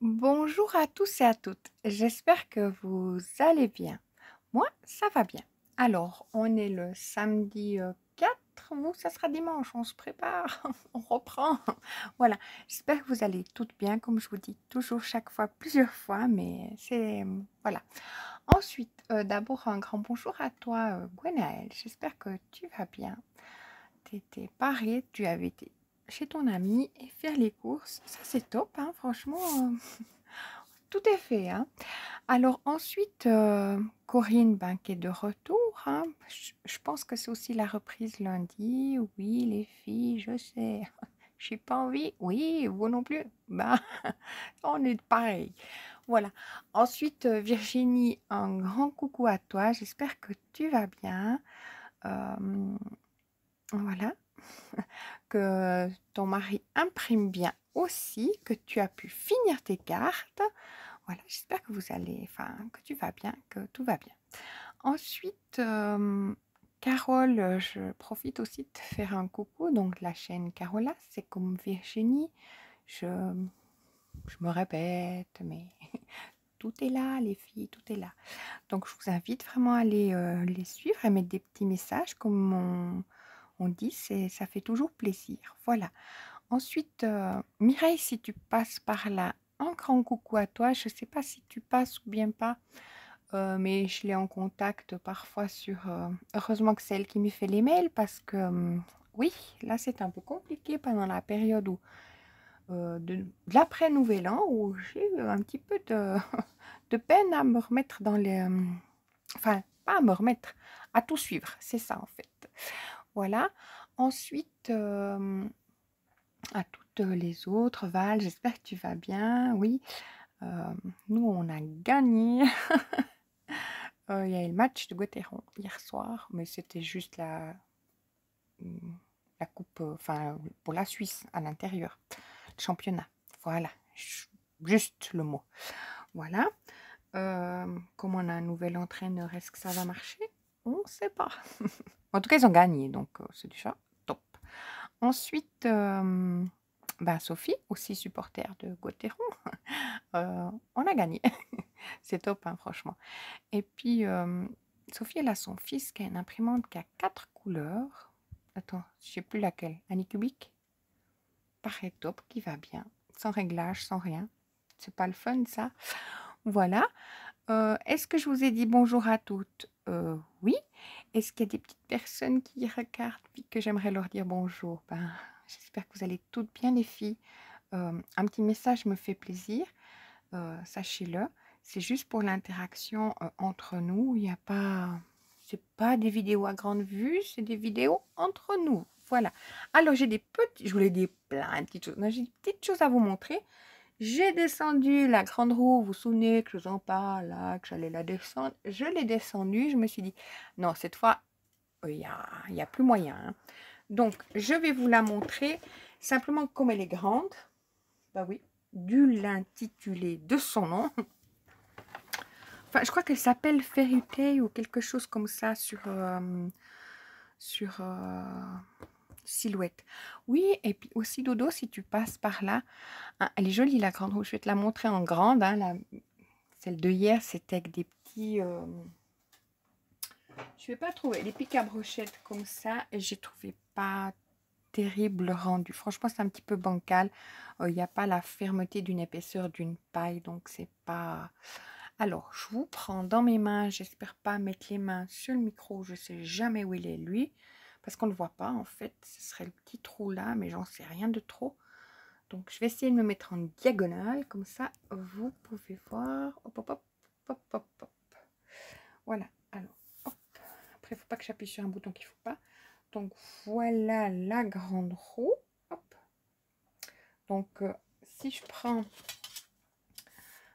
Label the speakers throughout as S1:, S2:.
S1: Bonjour à tous et à toutes. J'espère que vous allez bien. Moi, ça va bien. Alors, on est le samedi 4. Vous, ça sera dimanche. On se prépare. On reprend. Voilà. J'espère que vous allez toutes bien, comme je vous dis toujours chaque fois, plusieurs fois, mais c'est... voilà. Ensuite, d'abord, un grand bonjour à toi, Gwenaëlle. J'espère que tu vas bien. Tu étais parée, tu avais été chez ton ami et faire les courses. Ça, c'est top, hein, franchement. Tout est fait, hein. Alors ensuite, Corinne, ben, qui est de retour, hein. Je pense que c'est aussi la reprise lundi. Oui, les filles, je sais. J'ai pas envie. Oui, vous non plus. Ben, on est pareil. Voilà. Ensuite, Virginie, un grand coucou à toi. J'espère que tu vas bien. Voilà. Que ton mari imprime bien aussi, que tu as pu finir tes cartes. Voilà, j'espère que vous allez, enfin, que tu vas bien, que tout va bien. Ensuite, Carole, je profite aussi de te faire un coucou. Donc, la chaîne Carola, c'est comme Virginie. Je, je me répète, mais tout est là, les filles, tout est là. Donc, je vous invite vraiment à aller les suivre et mettre des petits messages, comme on dit, ça fait toujours plaisir. Voilà. Ensuite, Mireille, si tu passes par là, un grand coucou à toi. Je ne sais pas si tu passes ou bien pas, mais je l'ai en contact parfois sur... heureusement que c'est elle qui me fait les mails parce que, oui, là c'est un peu compliqué pendant la période où, de l'après-Nouvel An où j'ai eu un petit peu de, de peine à me remettre dans les... enfin, pas à me remettre, à tout suivre, c'est ça en fait. Voilà. Ensuite, à toutes les autres, Val, j'espère que tu vas bien. Oui, nous, on a gagné. Il y a eu le match de Gauthieron hier soir, mais c'était juste la coupe, enfin, pour la Suisse à l'intérieur, le championnat. Voilà, juste le mot. Voilà. Comme on a un nouvel entraîneur, est-ce que ça va marcher? On ne sait pas. En tout cas, ils ont gagné, donc c'est déjà top. Ensuite, ben Sophie, aussi supporter de Gauthieron, on a gagné. C'est top, hein, franchement. Et puis, Sophie, elle a son fils qui a une imprimante qui a 4 couleurs. Attends, je ne sais plus laquelle. Anicubique. Pareil, top, qui va bien. Sans réglage, sans rien. C'est pas le fun, ça. Voilà. Est-ce que je vous ai dit bonjour à toutes? Oui. Est-ce qu'il y a des petites personnes qui regardent puis que j'aimerais leur dire bonjour? Ben, j'espère que vous allez toutes bien, les filles. Un petit message me fait plaisir. Sachez-le. C'est juste pour l'interaction entre nous. Il n'y a pas... C'est pas des vidéos à grande vue, c'est des vidéos entre nous. Voilà. Alors, j'ai des petits... Je voulais dire plein de petites choses. Non, j'ai des petites choses à vous montrer. J'ai descendu la grande roue. Vous vous souvenez que je vous en parle, là, que j'allais la descendre. Je l'ai descendue. Je me suis dit, non, cette fois, il y a plus moyen, hein. Donc, je vais vous la montrer. Simplement, comme elle est grande, bah oui, dû l'intituler de son nom. Enfin, je crois qu'elle s'appelle Fairy Tale ou quelque chose comme ça sur Silhouette. Oui, et puis aussi Dodo, si tu passes par là, hein, elle est jolie la grande roue. Je vais te la montrer en grande, hein, celle de hier, c'était avec des petits... je vais pas trouver les pics à brochettes comme ça et j'ai trouvé pas terrible rendu. Franchement, c'est un petit peu bancal. Il n'y a pas la fermeté d'une épaisseur d'une paille, donc c'est pas... Alors, je vous prends dans mes mains. J'espère pas mettre les mains sur le micro. Je sais jamais où il est, lui. Parce qu'on ne le voit pas, en fait. Ce serait le petit trou là, mais j'en sais rien de trop. Donc, je vais essayer de me mettre en diagonale. Comme ça, vous pouvez voir. Hop, hop, hop, hop, hop, hop. Voilà. Alors, hop. Après, il ne faut pas que j'appuie sur un bouton qu'il ne faut pas. Donc, voilà la grande roue. Hop. Donc, si je prends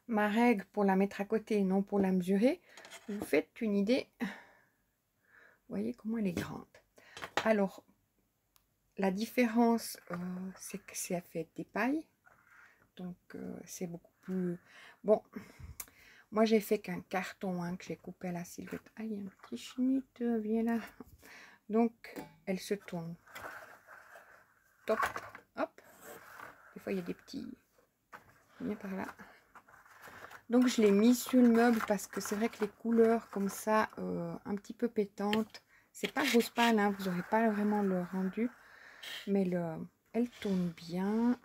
S1: ma règle pour la mettre à côté et non pour la mesurer, vous faites une idée. Vous voyez comment elle est grande. Alors, la différence, c'est que c'est fait des pailles. Donc, c'est beaucoup plus... Bon, moi, j'ai fait qu'un carton, hein, que j'ai coupé à la silhouette. Ah, il y a un petit chenille, viens là. Donc, elle se tourne. Top. Hop. Des fois, il y a des petits... Viens par là. Donc je l'ai mis sur le meuble parce que c'est vrai que les couleurs comme ça, un petit peu pétantes, c'est pas rose pâle, hein, vous n'aurez pas vraiment le rendu, mais elle tourne bien.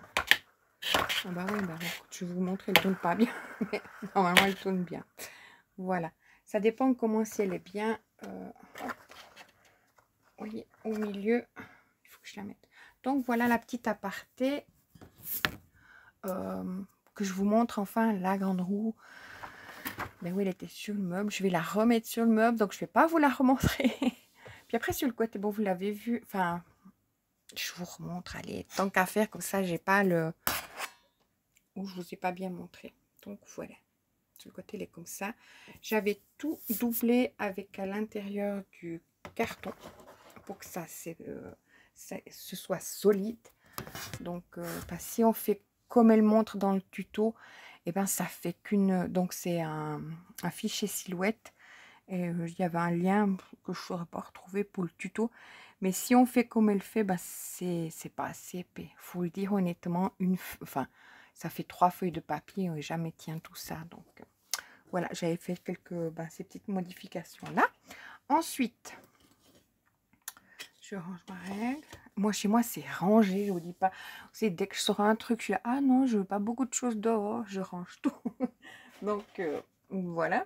S1: Ah bah oui, bah, écoute, je vais vous montrer, elle tourne pas bien, mais normalement elle tourne bien. Voilà, ça dépend comment si elle est bien. Hop, vous voyez, au milieu, il faut que je la mette. Donc voilà la petite aparté que je vous montre enfin, la grande roue. Ben oui, elle était sur le meuble. Je vais la remettre sur le meuble, donc je ne vais pas vous la remontrer. Puis après, sur le côté, bon, vous l'avez vu. Enfin, je vous remontre. Allez, tant qu'à faire, comme ça, j'ai pas le... Ou je vous ai pas bien montré. Donc voilà. Sur le côté, elle est comme ça. J'avais tout doublé avec à l'intérieur du carton pour que ce soit solide. Donc, si on fait comme elle montre dans le tuto, et ben ça fait qu'une... Donc, c'est un fichier silhouette. Et il y avait un lien que je ne saurais pas retrouver pour le tuto. Mais si on fait comme elle fait, bah, c'est pas assez épais. Il faut le dire honnêtement. Enfin, ça fait 3 feuilles de papier. On jamais tient tout ça. Donc, voilà, j'avais fait ces petites modifications-là. Ensuite, je range ma règle. Moi, chez moi, c'est rangé. Je vous dis pas. C'est dès que je sors un truc, je suis là, ah non, je veux pas beaucoup de choses dehors. Je range tout. Donc, voilà.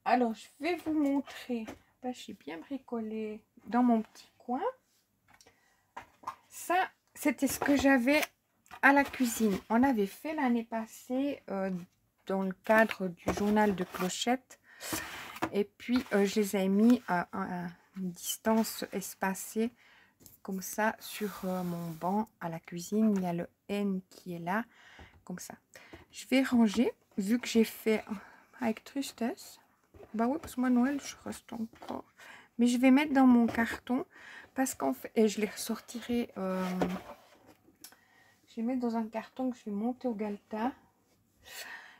S1: Alors, je vais vous montrer. Ben, j'ai bien bricolé dans mon petit coin. Ça, c'était ce que j'avais à la cuisine. On avait fait l'année passée dans le cadre du journal de Clochette. Et puis, je les ai mis à une distance espacée, comme ça, sur mon banc à la cuisine. Il y a le N qui est là, comme ça. Je vais ranger, vu que j'ai fait avec tristesse. Bah oui, parce que moi, Noël, je reste encore. Mais je vais mettre dans mon carton, parce qu'en fait, et je les ressortirai. Je vais mettre dans un carton que je vais monter au Galta.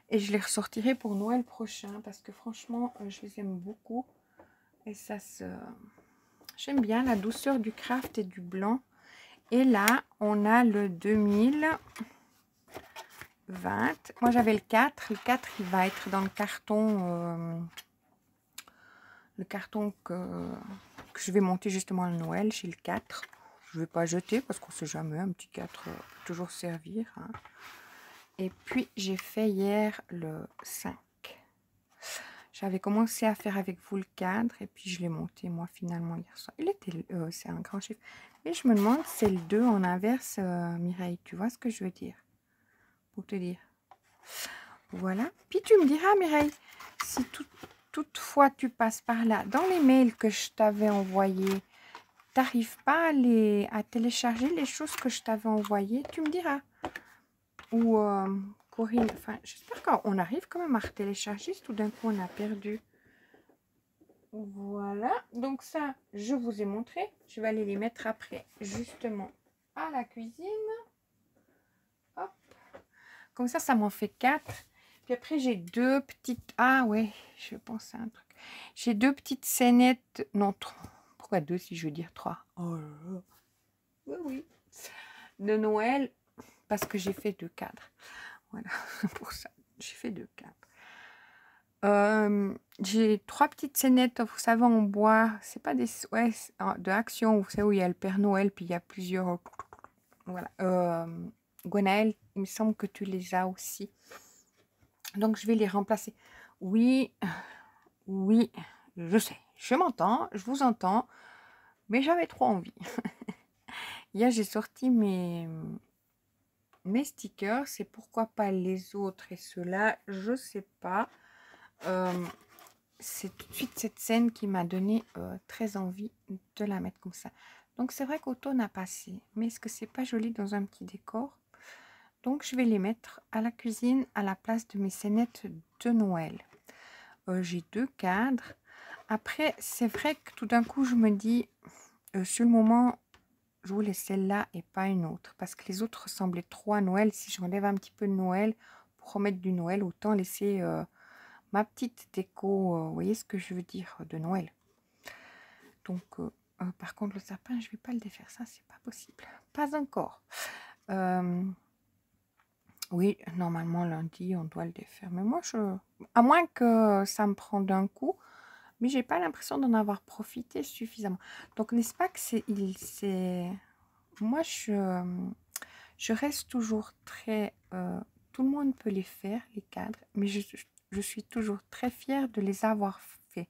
S1: Et je les ressortirai pour Noël prochain, parce que franchement, je les aime beaucoup. Et ça se... J'aime bien la douceur du craft et du blanc. Et là, on a le 2020. Moi, j'avais le 4. Le 4, il va être dans le carton... le carton que je vais monter justement à Noël chez le 4. Je ne vais pas jeter parce qu'on ne sait jamais, un petit 4 peut toujours servir. Hein. Et puis j'ai fait hier le 5. J'avais commencé à faire avec vous le cadre et puis je l'ai monté moi finalement hier soir. C'est un grand chiffre. Et je me demande si c'est le 2 en inverse, Mireille. Tu vois ce que je veux dire? Pour te dire. Voilà. Puis tu me diras, Mireille, si toutefois tu passes par là, dans les mails que je t'avais envoyés, t'arrives pas à télécharger les choses que je t'avais envoyées, tu me diras. Ou Corinne, enfin, j'espère qu'on arrive quand même à télécharger si tout d'un coup on a perdu. Voilà, donc ça, je vous ai montré. Je vais aller les mettre après, justement, à la cuisine. Hop. Comme ça m'en fait 4. Puis après, j'ai 2 petites... Ah ouais, je pense à un truc. J'ai 2 petites scénettes. Non, 3. Pourquoi 2 si je veux dire 3? Oh là là. Oui, oui. De Noël, parce que j'ai fait 2 cadres. Voilà, pour ça. J'ai fait 2 cadres. J'ai 3 petites scénettes, vous savez, en bois. C'est pas des... Ouais, de Action, vous savez, où il y a le Père Noël, puis il y a plusieurs... Voilà. Gwenaël, il me semble que tu les as aussi. Donc, je vais les remplacer. Oui, oui, je sais. Je m'entends, je vous entends, mais j'avais trop envie. Hier, j'ai sorti mes stickers. C'est pourquoi pas les autres et ceux-là, je sais pas. C'est tout de suite cette scène qui m'a donné très envie de la mettre comme ça. Donc, c'est vrai qu'automne a passé, mais est-ce que c'est pas joli dans un petit décor? Donc, je vais les mettre à la cuisine à la place de mes scénettes de Noël. J'ai 2 cadres. Après, c'est vrai que tout d'un coup, je me dis, sur le moment, je voulais celle-là et pas une autre. Parce que les autres ressemblaient trop à Noël. Si j'enlève un petit peu de Noël pour remettre du Noël, autant laisser ma petite déco, vous voyez ce que je veux dire, de Noël. Donc, par contre, le sapin, je ne vais pas le défaire. Ça, c'est pas possible. Pas encore. Oui, normalement lundi, on doit le défaire. Mais moi, à moins que ça me prenne d'un coup, mais j'ai pas l'impression d'en avoir profité suffisamment. Donc, n'est-ce pas que c'est... Moi, je reste toujours très... tout le monde peut les faire, les cadres, mais je suis toujours très fière de les avoir fait.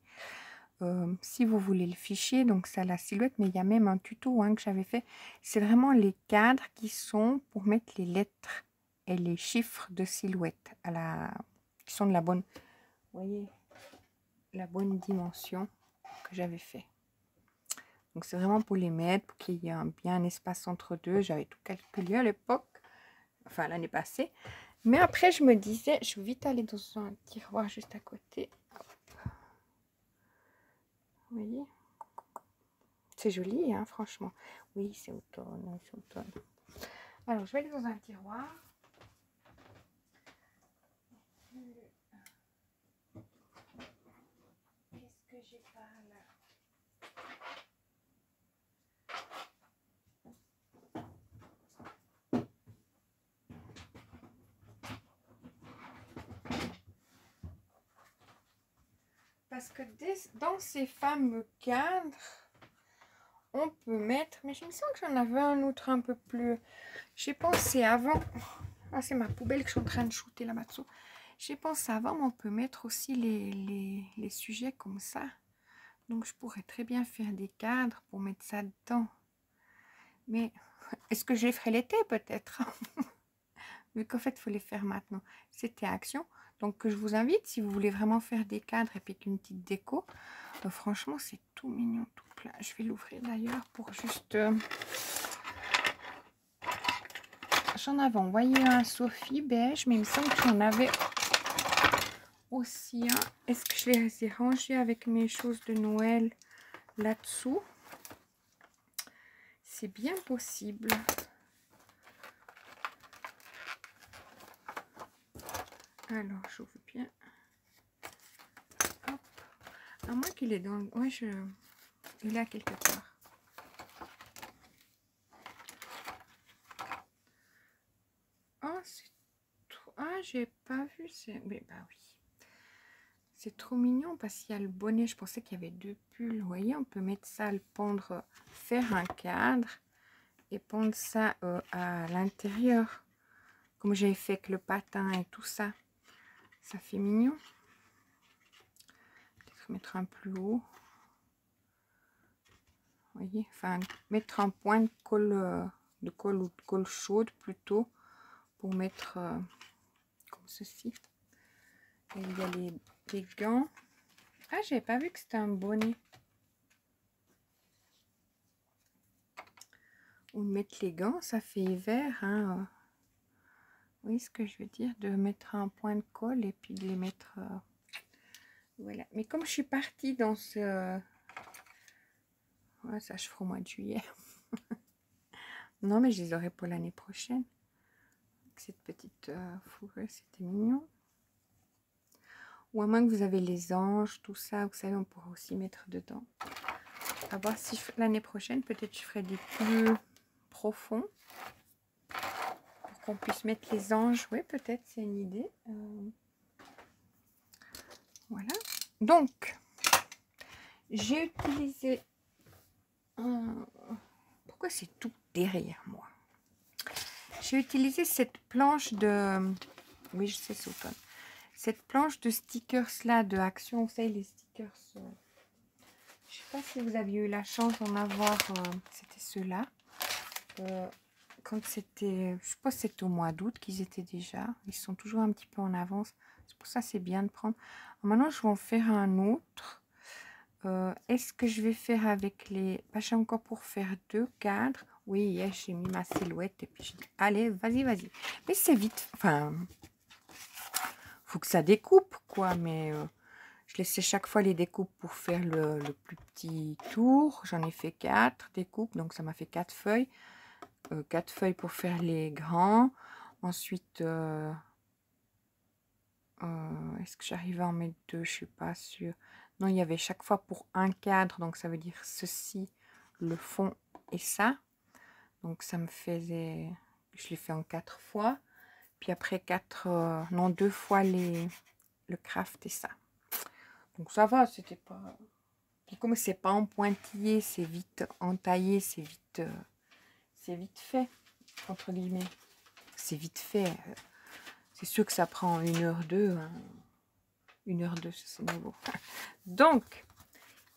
S1: Si vous voulez le fichier, donc c'est la silhouette, mais il y a même un tuto que j'avais fait. C'est vraiment les cadres qui sont pour mettre les lettres et les chiffres de silhouette qui sont de la bonne, vous voyez, la bonne dimension que j'avais fait. Donc c'est vraiment pour les mettre, pour qu'il y ait bien un espace entre deux. J'avais tout calculé à l'époque, enfin l'année passée. Mais après je me disais, je vais vite aller dans un tiroir juste à côté. Vous voyez, c'est joli, hein, franchement. Oui, c'est automne, c'est automne. Alors, je vais aller dans un tiroir. Qu'est-ce que j'ai par là? Parce que dans ces fameux cadres, on peut mettre... Mais je me sens que j'en avais un autre un peu plus... J'ai pensé avant... Ah, c'est ma poubelle que je suis en train de shooter là-bas-dessous. J'ai pensé avant, mais on peut mettre aussi les sujets comme ça. Donc, je pourrais très bien faire des cadres pour mettre ça dedans. Mais est-ce que je les ferai l'été peut-être? Vu qu'en fait, il faut les faire maintenant. C'était action. Donc, je vous invite, si vous voulez vraiment faire des cadres et puis une petite déco, franchement, c'est tout mignon, tout plein. Je vais l'ouvrir d'ailleurs pour juste... J'en avais envoyé un Sophie beige, mais il me semble que j'en avais aussi un. Est-ce que je les ai rangés avec mes choses de Noël là-dessous? C'est bien possible. Alors, j'ouvre bien. Hop. À moins qu'il est dans... Ouais, il est là quelque part. Oh, c'est trop... Ah, j'ai pas vu. Mais bah oui. C'est trop mignon parce qu'il y a le bonnet. Je pensais qu'il y avait deux pulls. Vous voyez, on peut mettre ça, le pendre, faire un cadre et pendre ça à l'intérieur. Comme j'avais fait avec le patin et tout ça. Ça fait mignon. Peut-être mettre un plus haut. Vous voyez, enfin, mettre un point de colle, ou de colle chaude plutôt pour mettre comme ceci. Et il y a les gants. Ah, j'avais pas vu que c'était un bonnet. Ou mettre les gants, ça fait hiver. Hein. Oui, ce que je veux dire, de mettre un point de colle et puis de les mettre... voilà. Mais comme je suis partie dans ce... Ouais, ça, je ferai au mois de juillet. Non, mais je les aurai pour l'année prochaine. Avec cette petite fourrure, c'était mignon. Ou à moins que vous avez les anges, tout ça, vous savez, on pourra aussi mettre dedans. À voir si l'année prochaine, peut-être je ferai des plus profonds. Pour qu'on puisse mettre les anges. Oui, peut-être, c'est une idée. Voilà. Donc, j'ai utilisé... Pourquoi c'est tout derrière moi? J'ai utilisé cette planche de... Oui, je sais, c'est automne. Cette planche de stickers là, de Action. Vous savez, les stickers... Je ne sais pas si vous aviez eu la chance d'en avoir. C'était ceux-là. Quand c'était... Je pense que c'était au mois d'août qu'ils étaient déjà. Ils sont toujours un petit peu en avance. C'est pour ça que c'est bien de prendre. Alors maintenant, je vais en faire un autre. Est-ce que je vais faire avec les... Bah, j'ai encore pour faire 2 cadres. Oui, hier, j'ai mis ma silhouette et puis j'ai dit, allez, vas-y, vas-y. Mais c'est vite. Enfin, faut que ça découpe, quoi. Mais je laissais chaque fois les découpes pour faire le plus petit tour. J'en ai fait 4 découpes, donc ça m'a fait 4 feuilles. 4 feuilles pour faire les grands. Ensuite, est-ce que j'arrive à en mettre 2? Je suis pas sûre. Non, il y avait chaque fois pour un cadre, donc ça veut dire ceci, le fond et ça. Donc ça me faisait, je l'ai fait en 4 fois. Puis après 2 fois le craft et ça. Donc ça va, c'était pas... Puis comme c'est pas en pointillé, c'est vite entaillé, c'est vite fait, entre guillemets. C'est vite fait. C'est sûr que ça prend 1h02. Hein. 1h02, c'est nouveau. Donc,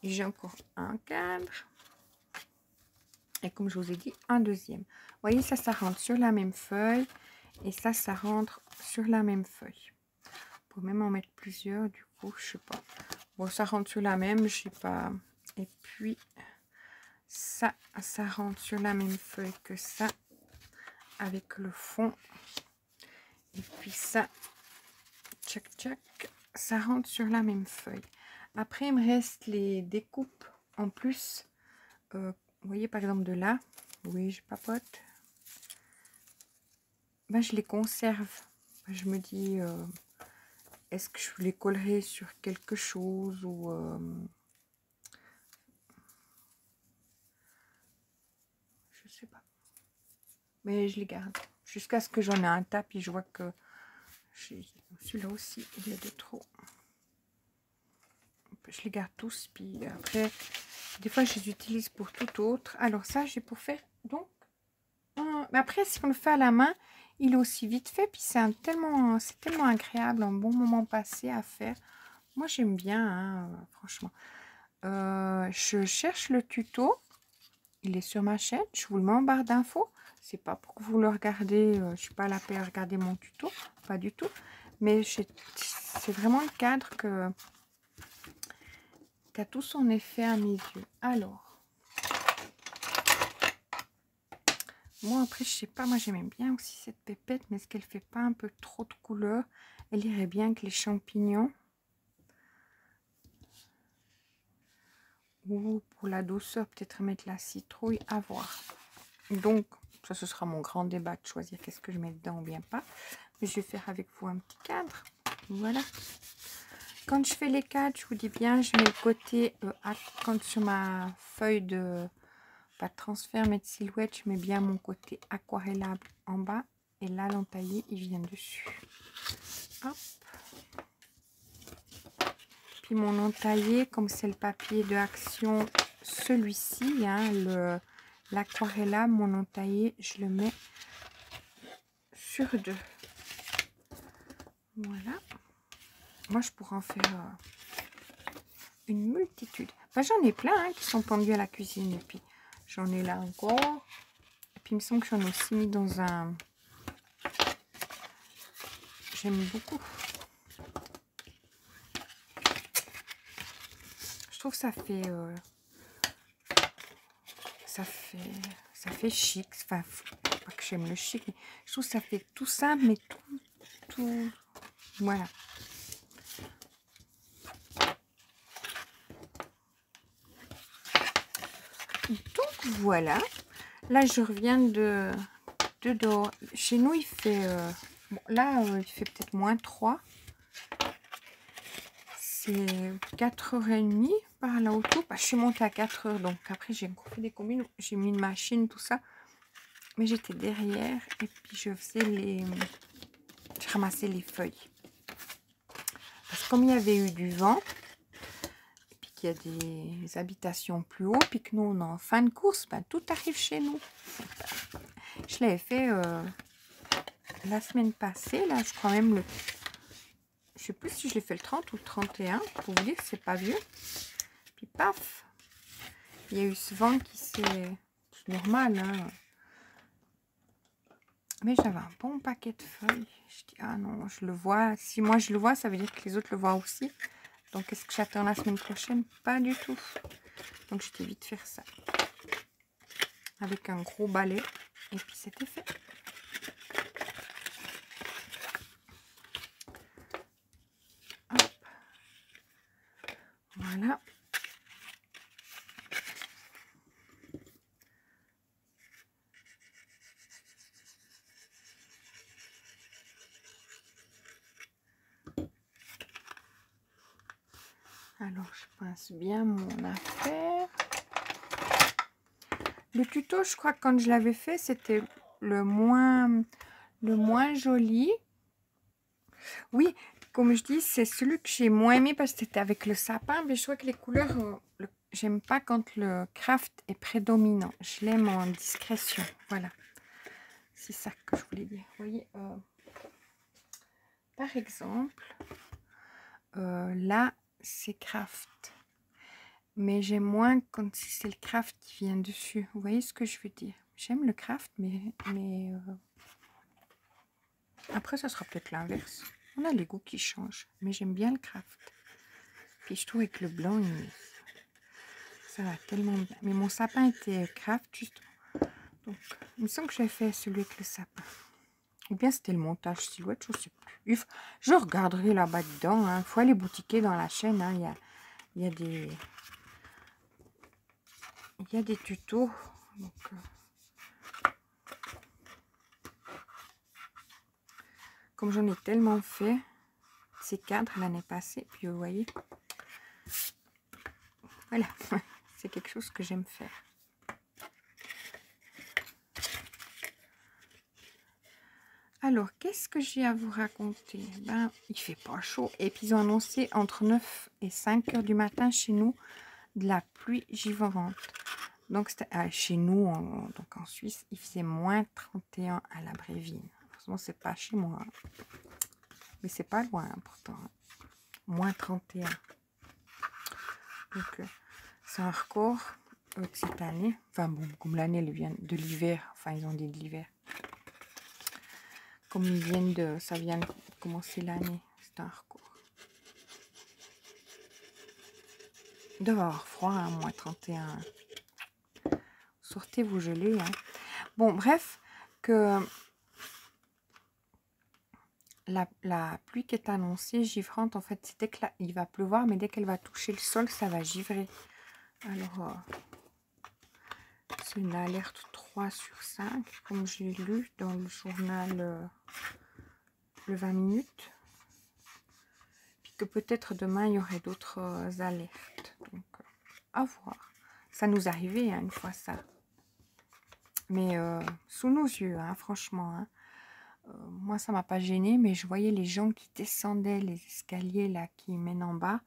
S1: j'ai encore un cadre. Et comme je vous ai dit, un deuxième. Vous voyez, ça rentre sur la même feuille. Et ça rentre sur la même feuille. Vous pouvez même en mettre plusieurs, du coup, je sais pas. Bon, ça rentre sur la même, je sais pas. Et puis, ça rentre sur la même feuille que ça. Avec le fond. Et puis ça, tchac tchac, ça rentre sur la même feuille. Après, il me reste les découpes en plus. Vous voyez, par exemple, de là. Oui, je papote. Ben, je les conserve. Je me dis, est-ce que je les collerai sur quelque chose ou... je sais pas. Mais je les garde. Jusqu'à ce que j'en ai un tas. Puis je vois que celui-là aussi, il est de trop. Je les garde tous. Puis après, des fois, je les utilise pour tout autre. Alors ça, j'ai pour faire... Donc, mais après, si on le fait à la main, il est aussi vite fait. Puis c'est tellement agréable, un bon moment passé à faire. Moi, j'aime bien, hein, franchement. Je cherche le tuto. Il est sur ma chaîne. Je vous le mets en barre d'infos. C'est pas pour que vous le regardez. Je suis pas là pour regarder mon tuto. Pas du tout. Mais c'est vraiment le cadre qui a tout son effet à mes yeux. Alors, moi après, je sais pas. Moi, j'aimais bien aussi cette pépette. Mais est-ce qu'elle fait pas un peu trop de couleurs? Elle irait bien avec les champignons. Ou pour la douceur, peut-être mettre la citrouille, à voir. Donc, ça, ce sera mon grand débat de choisir qu'est-ce que je mets dedans ou bien pas. Mais je vais faire avec vous un petit cadre. Voilà. Quand je fais les cadres, je vous dis bien, je mets le côté, quand sur ma feuille de, pas de transfert, mais de silhouette, je mets bien mon côté aquarellable en bas. Et là, l'entaillé, il vient dessus. Hop. Puis mon entaillé, comme c'est le papier de Action, celui-ci, hein, l'aquarellable, mon entaillé, je le mets sur 2. Voilà. Moi, je pourrais en faire une multitude. Enfin, j'en ai plein qui sont pendus à la cuisine. Et puis, j'en ai là encore. Et puis, il me semble que j'en ai aussi mis dans un... J'aime beaucoup. Je trouve que ça fait... ça fait chic. Enfin, pas que j'aime le chic, mais je trouve que ça fait tout simple, mais tout... Voilà. Donc voilà, là je reviens de dehors. Chez nous il fait, bon, là il fait peut-être -3. C'est 4h30 par là autour. Bah, je suis montée à 4h, donc après j'ai encore fait des combines. J'ai mis une machine, tout ça. Mais j'étais derrière et puis je ramassais les feuilles. Parce que comme il y avait eu du vent, qu'il y a des habitations plus haut, puis que nous on est en fin de course, ben, tout arrive chez nous. Je l'avais fait la semaine passée, là je crois même le... Je sais plus si je l'ai fait le 30 ou le 31, pour vous dire que c'est pas vieux. Puis paf, il y a eu ce vent qui s'est... C'est normal, hein. Mais j'avais un bon paquet de feuilles. Je dis, ah non, je le vois. Si moi je le vois, ça veut dire que les autres le voient aussi. Donc, est-ce que j'attends la semaine prochaine? Pas du tout. Donc, je t'ai vite faire ça. Avec un gros balai. Et puis, c'était fait. Hop. Voilà. Alors, je pince bien mon affaire. Le tuto, je crois que quand je l'avais fait, c'était le moins Le moins joli. Oui, comme je dis, c'est celui que j'ai moins aimé parce que c'était avec le sapin. Mais je trouve que les couleurs, j'aime pas quand le craft est prédominant. Je l'aime en discrétion. Voilà. C'est ça que je voulais dire. Vous voyez, par exemple, là, c'est craft. Mais j'aime moins quand c'est le craft qui vient dessus. Vous voyez ce que je veux dire? J'aime le craft, mais après, ça sera peut-être l'inverse. On a les goûts qui changent. Mais j'aime bien le craft. Puis je trouve que le blanc, ça va tellement bien. Mais mon sapin était craft, justement. Donc, il me semble que j'ai fait celui avec le sapin. Ou bien c'était le montage silhouette, je ne sais plus. Je regarderai là-bas dedans. Il faut aller boutiquer dans la chaîne. Hein. Il y a des tutos. Donc, comme j'en ai tellement fait, ces cadres l'année passée, puis vous voyez, voilà, c'est quelque chose que j'aime faire. Alors, qu'est-ce que j'ai à vous raconter? Ben, il fait pas chaud. Et puis, ils ont annoncé entre 9 et 5 heures du matin chez nous de la pluie givrante. Donc, chez nous, donc en Suisse, il faisait moins 31 à la Brévine. Heureusement, c'est pas chez moi. Mais c'est pas loin, pourtant. Moins 31. Donc, c'est un record de cette année. Enfin, bon, comme l'année, elle vient de l'hiver. Enfin, ils ont dit de l'hiver. Comme ils viennent de... Ça vient de commencer l'année. C'est un record. Il doit avoir froid, hein, moins 31. Sortez vous gelez. Hein. Bon, bref, que la pluie qui est annoncée, givrante, en fait, c'est dès qu'il va pleuvoir, mais dès qu'elle va toucher le sol, ça va givrer. Alors, c'est une alerte 3 sur 5, comme j'ai lu dans le journal le 20 minutes. Puis que peut-être demain, il y aurait d'autres alertes. Donc, à voir. Ça nous arrivait hein, une fois ça. Mais sous nos yeux, hein, franchement. Hein. Moi, ça m'a pas gêné, mais je voyais les gens qui descendaient les escaliers là qui mènent en bas.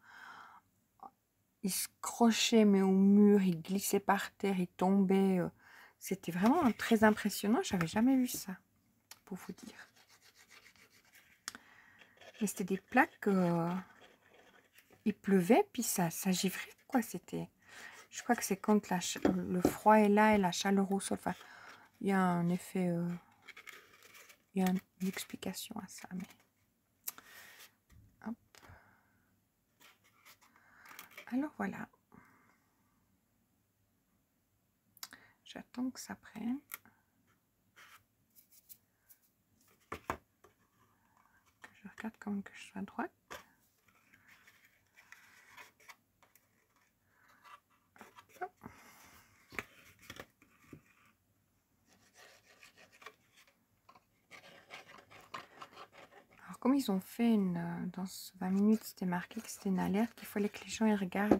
S1: Ils se crochaient mais au mur, ils glissaient par terre, ils tombaient. C'était vraiment très impressionnant. J'avais jamais vu ça, pour vous dire. Mais c'était des plaques. Il pleuvait, puis ça givrait, quoi. C'était. Je crois que c'est quand le froid est là et la chaleur au sol. Enfin, il y a un effet. Il y a une explication à ça, mais. Hop. Alors voilà. J'attends que ça prenne. Que je regarde comment que je sois droite. Alors comme ils ont fait dans ce 20 minutes, c'était marqué que c'était une alerte, qu'il fallait que les gens ils regardent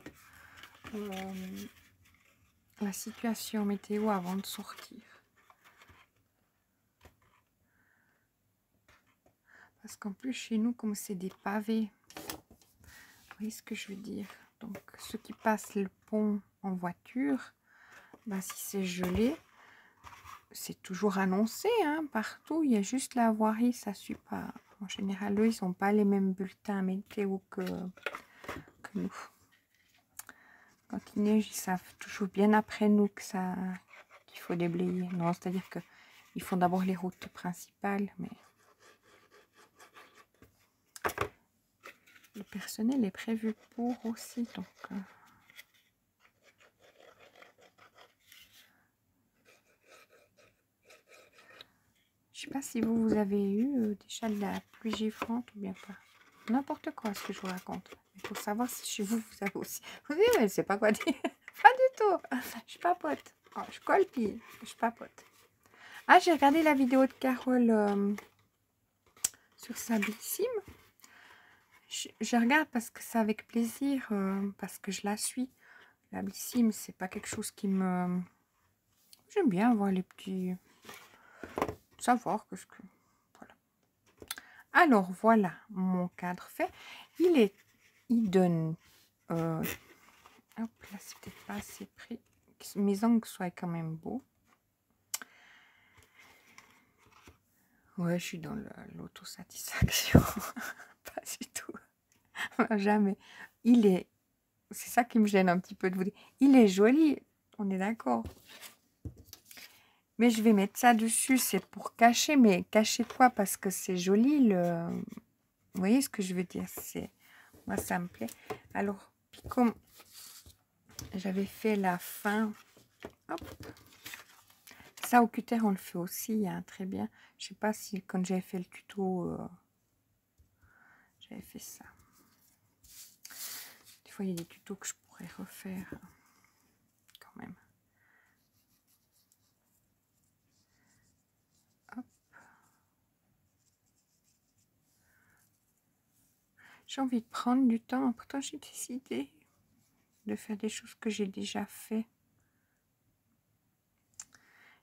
S1: la situation météo avant de sortir. Parce qu'en plus, chez nous, comme c'est des pavés, vous voyez ce que je veux dire? Donc, ceux qui passent le pont en voiture, ben, si c'est gelé, c'est toujours annoncé, hein, partout. Il y a juste la voirie, ça ne suit pas. En général, eux, ils n'ont pas les mêmes bulletins météo que nous. Quand il neige, ils savent toujours bien après nous qu'il faut déblayer. Non, c'est-à-dire qu'ils font d'abord les routes principales, mais... Le personnel est prévu pour aussi, donc... Je sais pas si vous avez eu déjà de la pluie givrante ou bien pas. N'importe quoi ce que je vous raconte. Il faut savoir si chez vous, vous avez aussi... Vous dites, mais je sais pas quoi dire. Pas du tout. Je papote. Oh, je colle puis je papote. Ah, j'ai regardé la vidéo de Carole sur Sablissime. Je regarde parce que c'est avec plaisir, parce que je la suis. La Blissime, c'est pas quelque chose qui me... J'aime bien voir les petits... Savoir que Alors, voilà mon cadre fait. Il donne... hop, là, c'est peut-être pas assez près. Que mes angles soient quand même beaux. Ouais, je suis dans l'autosatisfaction. Pas du tout. Jamais. C'est ça qui me gêne un petit peu de vous dire. Il est joli, on est d'accord. Mais je vais mettre ça dessus, c'est pour cacher. Mais cacher quoi? Parce que c'est joli. Vous voyez ce que je veux dire? Moi, ça me plaît. Alors, puis comme j'avais fait la fin, hop, ça au cutter, on le fait aussi, hein, très bien. Je sais pas si quand j'avais fait le tuto, j'avais fait ça. Des fois, il y a des tutos que je pourrais refaire quand même. Hop. J'ai envie de prendre du temps. Pourtant, j'ai décidé de faire des choses que j'ai déjà fait.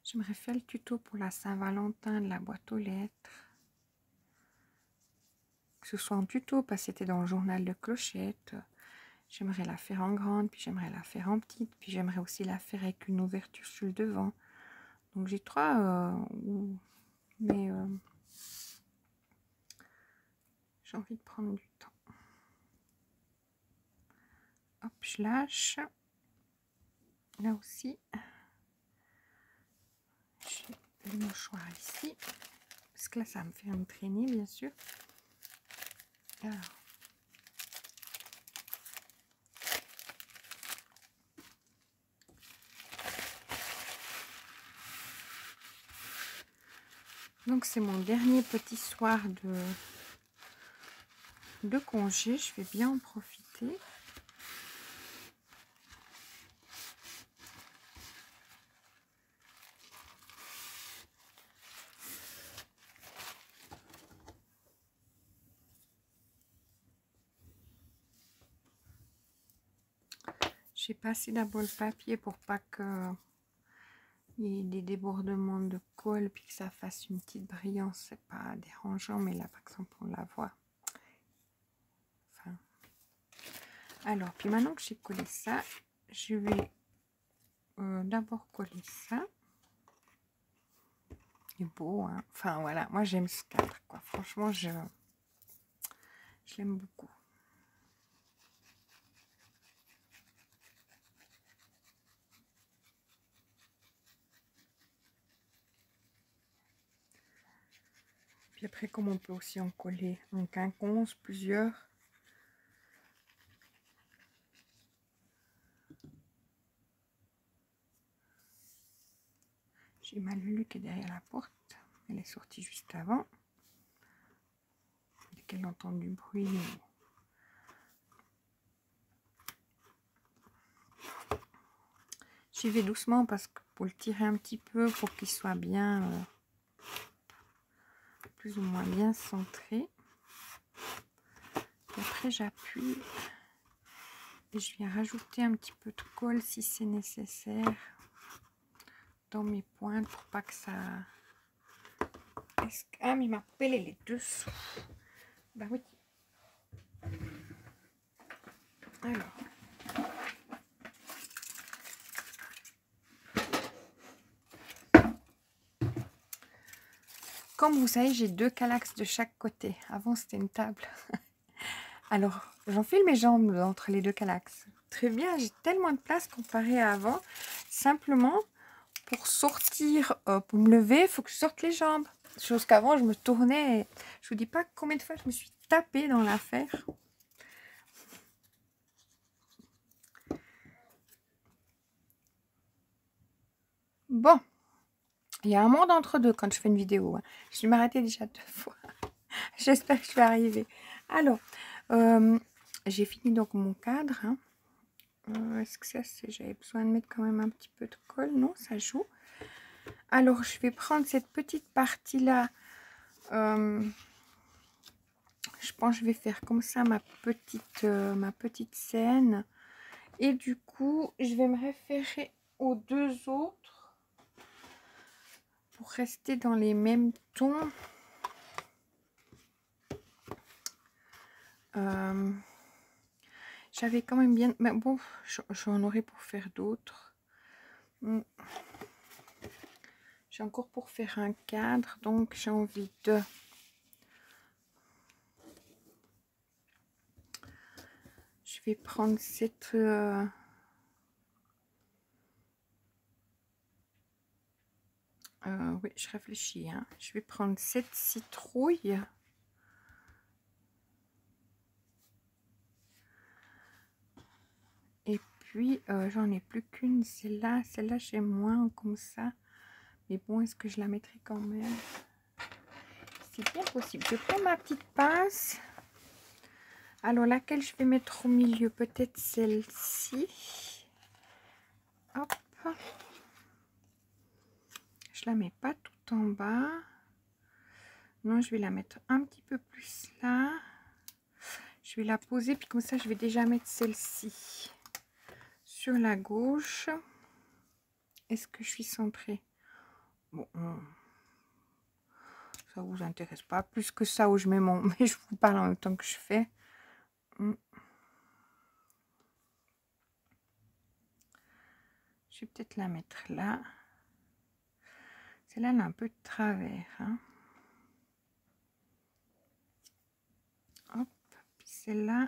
S1: J'aimerais faire le tuto pour la Saint-Valentin de la boîte aux lettres. Que ce soit en tuto, parce que c'était dans le journal de Clochette. J'aimerais la faire en grande, puis j'aimerais la faire en petite, puis j'aimerais aussi la faire avec une ouverture sur le devant. Donc j'ai trois, mais j'ai envie de prendre du temps. Hop, je lâche. Là aussi, j'ai le mouchoir ici, parce que là ça va me faire me traîner bien sûr. Alors, donc c'est mon dernier petit soir de congé, je vais bien en profiter. J'ai passé d'abord le papier pour pas que il y ait des débordements de colle puis que ça fasse une petite brillance. C'est pas dérangeant, mais là par exemple on la voit. Enfin. Alors, puis maintenant que j'ai collé ça, je vais d'abord coller ça. Il est beau, hein. Enfin voilà, moi j'aime ce cadre, quoi. Franchement, je l'aime beaucoup. Puis après, comme on peut aussi en coller en quinconce, plusieurs. J'ai ma Lulu qui est derrière la porte. Elle est sortie juste avant. Dès qu'elle entend du bruit. J'y vais doucement parce que pour le tirer un petit peu, pour qu'il soit bien, plus ou moins bien centré. Et après, j'appuie et je viens rajouter un petit peu de colle si c'est nécessaire dans mes pointes pour pas que ça... Ah, mais ma poubelle, elle est dessous. Bah oui. Alors. Comme vous savez, j'ai 2 calax de chaque côté. Avant, c'était une table. Alors, j'enfile mes jambes entre les 2 calax. Très bien, j'ai tellement de place comparé à avant. Simplement, pour sortir, pour me lever, il faut que je sorte les jambes. Chose qu'avant, je me tournais. Et je vous dis pas combien de fois je me suis tapée dans l'affaire. Bon, il y a un monde entre deux quand je fais une vidéo. Hein. Je vais m'arrêter déjà 2 fois. J'espère que je vais arriver. Alors, j'ai fini donc mon cadre. Hein. Est-ce que ça, j'avais besoin de mettre quand même un petit peu de colle? Non, ça joue. Alors, je vais prendre cette petite partie-là. Je pense que je vais faire comme ça ma petite scène. Et du coup, je vais me référer aux 2 autres pour rester dans les mêmes tons. J'avais quand même bien... Mais bon, j'en aurais pour faire d'autres. J'ai encore pour faire un cadre, donc j'ai envie de... Je vais prendre cette... oui, je réfléchis. Hein. Je vais prendre cette citrouille. Et puis, j'en ai plus qu'une. Celle-là, j'ai moins comme ça. Mais bon, est-ce que je la mettrai quand même? C'est bien possible. Je prends ma petite pince. Alors, laquelle je vais mettre au milieu? Peut-être celle-ci. Hop. Je la mets pas tout en bas. Non, je vais la mettre un petit peu plus là. Je vais la poser, puis comme ça, je vais déjà mettre celle-ci sur la gauche. Est-ce que je suis centrée? Bon, ça vous intéresse pas plus que ça où je mets mon... Mais je vous parle en même temps que je fais. Je vais peut-être la mettre là. Celle-là, elle a un peu de travers. Hein. Hop. Puis celle-là,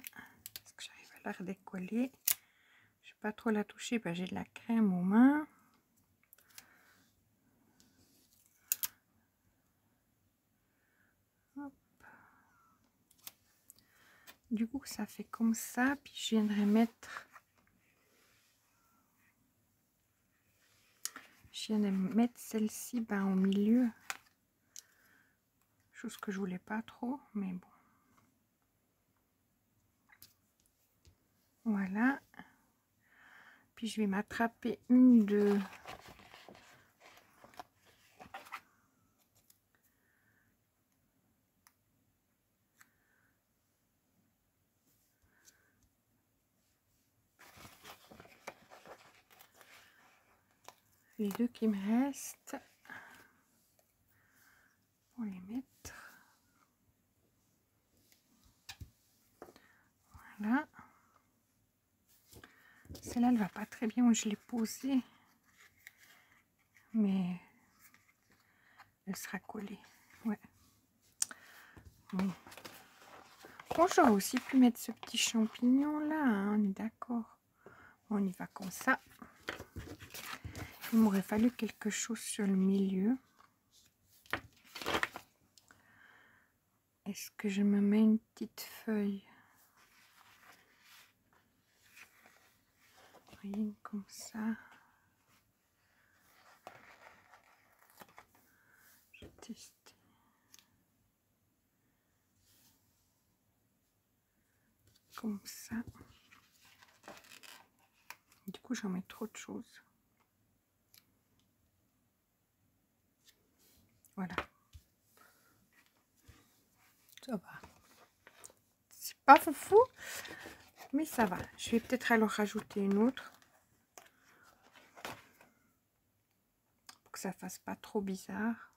S1: est-ce que j'arrive à la redécoller? Je ne vais pas trop la toucher. Ben, j'ai de la crème aux mains. Hop. Du coup, ça fait comme ça. Puis je viendrai mettre... Je viens de mettre celle-ci ben, au milieu. Chose que je voulais pas trop, mais bon. Voilà. Puis je vais m'attraper une de... les deux qui me restent. Pour les mettre. Voilà. Celle-là, elle va pas très bien où je l'ai posée. Mais elle sera collée. Ouais. Bon. Bon, j'aurais aussi pu mettre ce petit champignon là. Hein, on est d'accord. On y va comme ça. Il m'aurait fallu quelque chose sur le milieu. Est-ce que je me mets une petite feuille? Rien comme ça. Je teste. Comme ça. Du coup, j'en mets trop de choses. Voilà. Ça va. C'est pas foufou, mais ça va. Je vais peut-être alors rajouter une autre. Pour que ça fasse pas trop bizarre.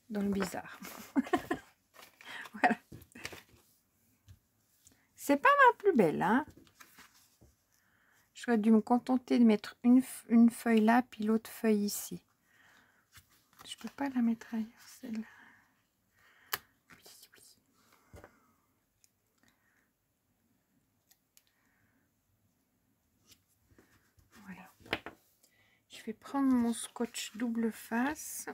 S1: Dans le bizarre. Voilà. C'est pas ma plus belle, hein. J'aurais dû me contenter de mettre une feuille là, puis l'autre feuille ici. Je peux pas la mettre ailleurs, celle-là. Oui, oui. Voilà. Je vais prendre mon scotch double face.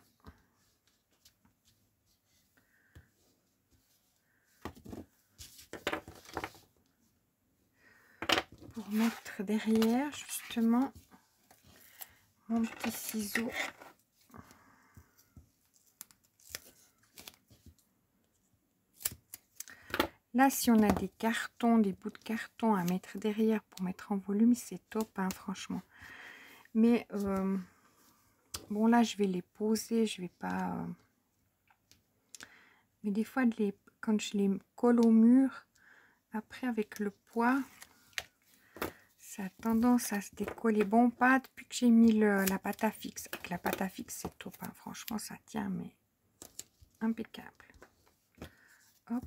S1: Pour mettre derrière, justement, mon petit ciseau. Là, si on a des cartons, des bouts de carton à mettre derrière pour mettre en volume, c'est top, hein, franchement. Mais, bon, là, je vais les poser, je vais pas... Mais des fois, quand je les colle au mur, après, avec le poids, ça a tendance à se décoller. Bon, pas depuis que j'ai mis la pâte à fixe. Avec la pâte à fixe, c'est top, hein, franchement, ça tient, mais impeccable. Hop.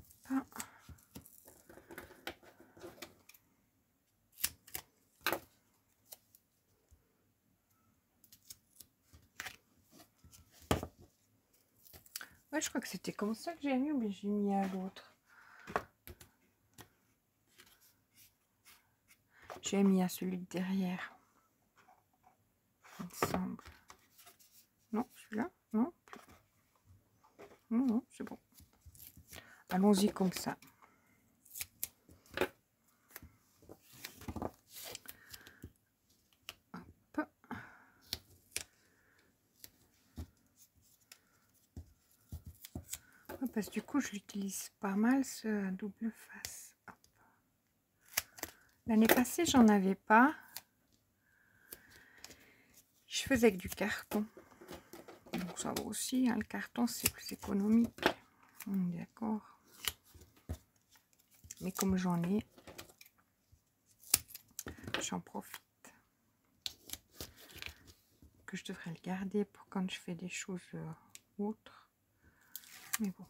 S1: Ouais, je crois que c'était comme ça que j'ai mis, mais j'ai mis à l'autre. J'ai mis à celui de derrière. Il me semble. Non, celui-là? Non. Non, non, c'est bon. Allons-y comme ça. Hop. Ouais, parce que du coup, je l'utilise pas mal, ce double face. L'année passée, j'en avais pas. Je faisais avec du carton. Donc ça va aussi, hein, le carton, c'est plus économique. D'accord. Mais comme j'en ai, j'en profite. Que je devrais le garder pour quand je fais des choses autres. Mais bon.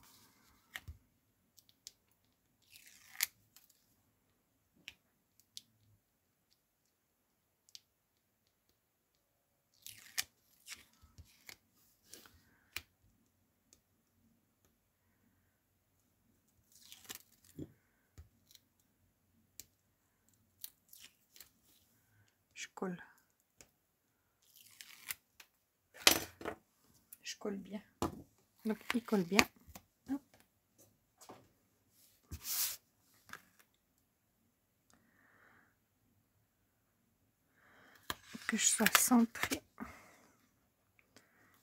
S1: Je colle. Je colle bien. Donc il colle bien. Hop. Que je sois centrée.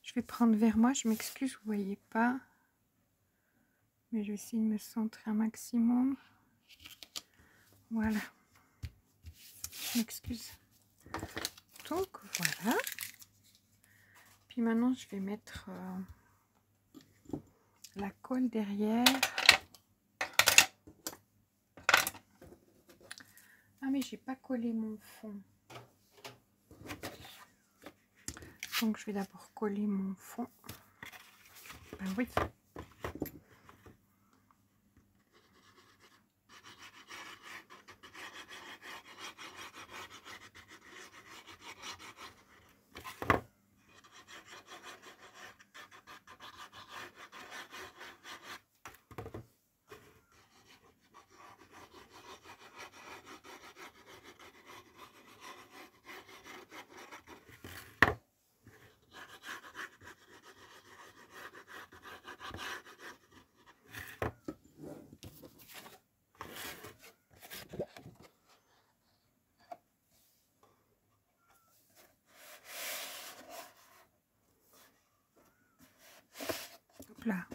S1: Je vais prendre vers moi. Je m'excuse, vous voyez pas. Mais je vais essayer de me centrer un maximum. Voilà. Je m'excuse. Donc voilà. Puis maintenant je vais mettre la colle derrière. Ah mais j'ai pas collé mon fond. Donc je vais d'abord coller mon fond. Ben oui. Hop là.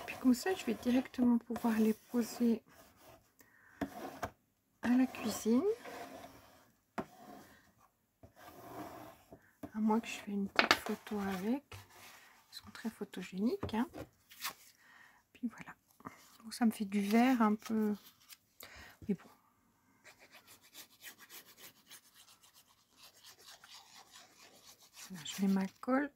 S1: Puis comme ça, je vais directement pouvoir les poser à la cuisine. À moins que je fais une petite photo avec. Ils sont très photogéniques. Hein. Puis voilà. Bon, ça me fait du vert un peu. Mais bon. Là, je mets ma colle.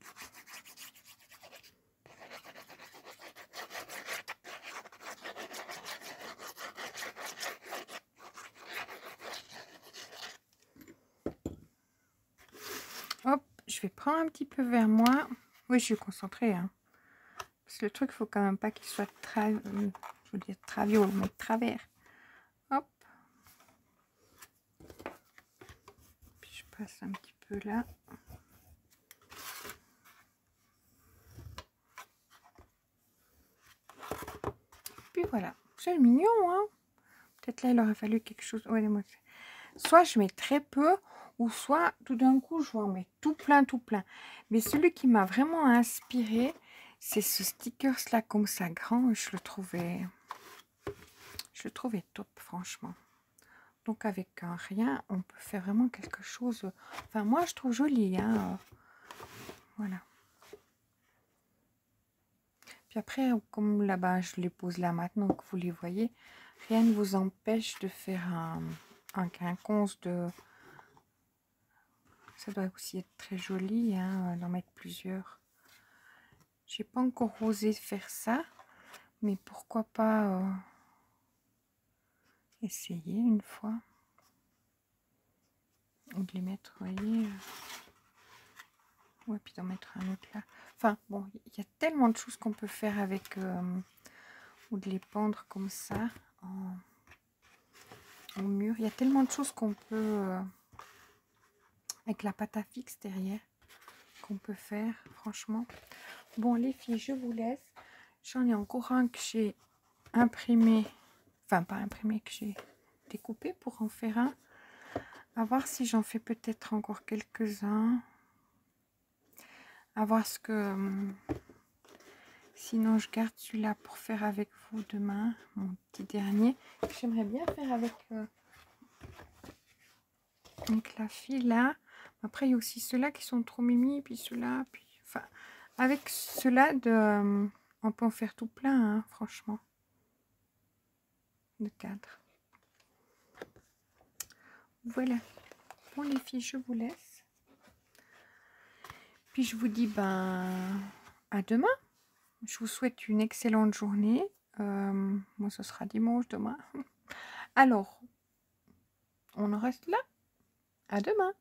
S1: Hop, je vais prendre un petit peu vers moi. Oui, je suis concentrée. Hein. Parce que le truc, il faut quand même pas qu'il soit je veux dire traviole, mais de travers. Hop. Puis je passe un petit peu là. Puis voilà. C'est mignon, hein. Peut-être là, il aurait fallu quelque chose. Ouais, moi, soit je mets très peu, ou soit tout d'un coup, je vais en mettre tout plein, tout plein. Mais celui qui m'a vraiment inspiré, c'est ce stickers-là, comme ça, grand. Je le trouvais top, franchement. Donc, avec un rien, on peut faire vraiment quelque chose. Enfin, moi, je trouve joli, hein. Voilà. Puis après, comme là-bas, je les pose là maintenant que vous les voyez, rien ne vous empêche de faire un quinconce de... Ça doit aussi être très joli, hein, d'en mettre plusieurs. J'ai pas encore osé faire ça, mais pourquoi pas essayer une fois. Ou de les mettre, vous voyez. Ouais, puis d'en mettre un autre là. Enfin, bon, il y a tellement de choses qu'on peut faire avec... ou de les pendre comme ça au mur. Il y a tellement de choses qu'on peut... avec la pâte à fixe derrière, qu'on peut faire, franchement. Bon, les filles, je vous laisse. J'en ai encore un que j'ai imprimé. Enfin, pas imprimé, que j'ai découpé pour en faire un. À voir si j'en fais peut-être encore quelques-uns. À voir ce que... sinon, je garde celui-là pour faire avec vous demain. Mon petit dernier. J'aimerais bien faire avec la fille là. Après, il y a aussi ceux-là qui sont trop mimi. Puis ceux-là. Puis... Enfin, avec ceux-là, on peut en faire tout plein, hein, franchement. De cadre. Voilà. Bon, les filles, je vous laisse. Puis je vous dis à demain. Je vous souhaite une excellente journée. Moi, ce sera dimanche demain. Alors, on en reste là. À demain.